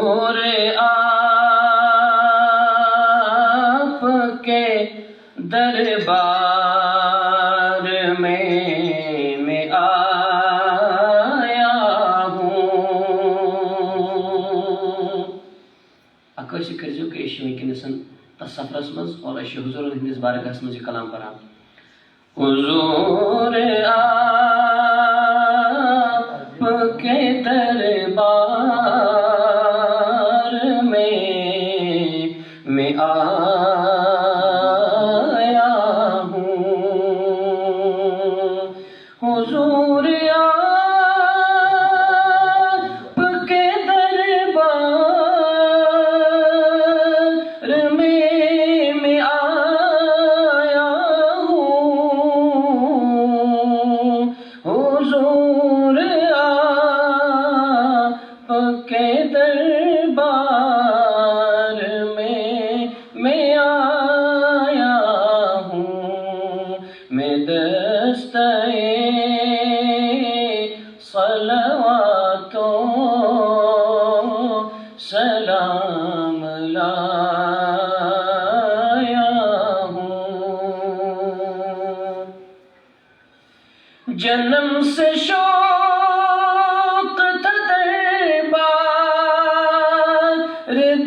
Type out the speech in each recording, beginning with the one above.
حضور آپ کے دربار میں آیا ہوں. اکٲسی کٔرۍزیو کہ أسۍ چھِ وٕنکٮ۪نَس تَتھ سفرس منٛز اور أسۍ چھِ حضوٗرن ہٕنٛدِس بارگاہس منٛز یہِ کلام پران. حضور آپ کے دربار میں آیا ہوں. حضور آپ کے دربار میں آیا ہوں. حضور آپ کے دربار میں آیا ہوں. میں دستِ صلوات و سلام لایا ہوں. جنم سے شوق تھا دربار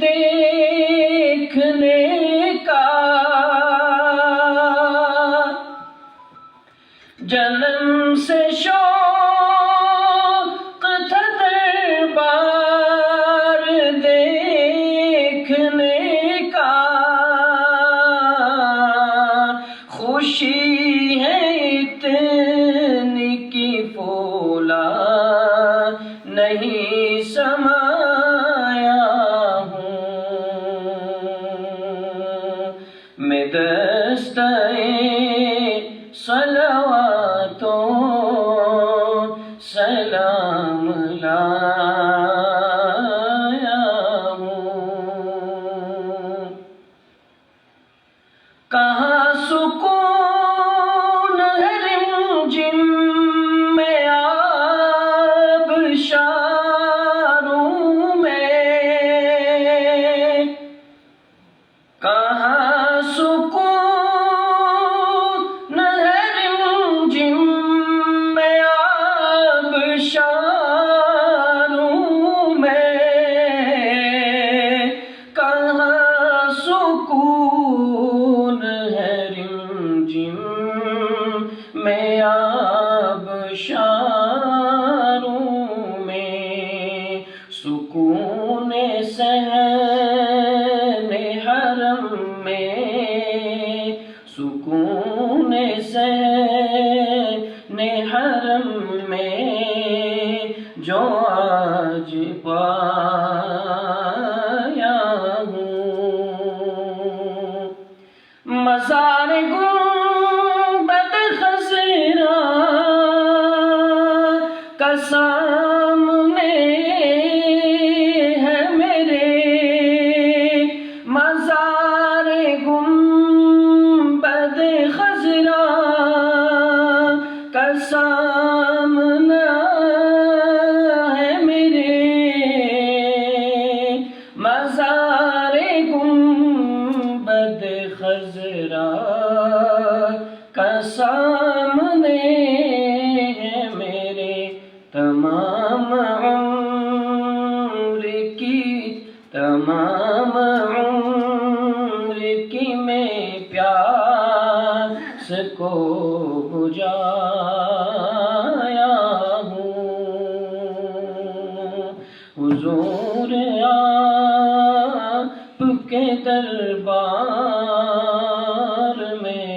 دیکھنے کا. جنم سے شوق تھا دربار دیکھنے کا. خوشی ہے اتنی کی پھولا نہیں سمایا ہوں. میں دستِ صلوات و سلام لایا ہوں. کہاں سکون ہے رمجم میں آبشاروں میں. کہاں سکون ہے رمجم میں آبشاروں میں. کہاں سکون ہے رمجم میں آبشاروں میں. سکون صحن حرم میں. سکون صحن حرم میں جو آج پایا ہوں. مزار گنبد خضرا کا سامنے ہے میرے. مزار گنبد خضرا کا سامنا ہے میرے. مزار گنبد خضرا کا سامنے ہے میرے. تمام عمر کی میں پیاس کو بجھایا ہوں. حضور آپ کے دربار میں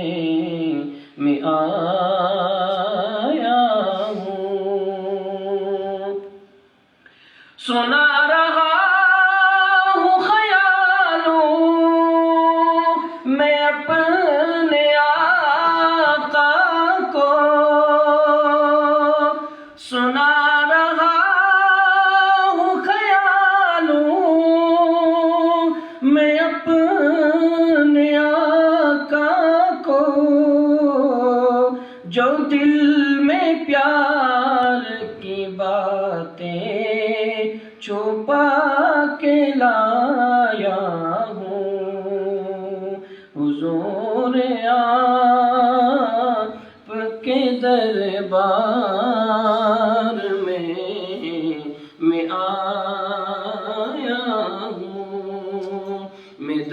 آیا ہوں. سنا رہا ہوں خیالوں میں اپنے آقا کو. سنا رہا ہوں خیالوں میں اپنے کے لایا ہوں حضور آپ کے دربار میں آیا ہوں، میں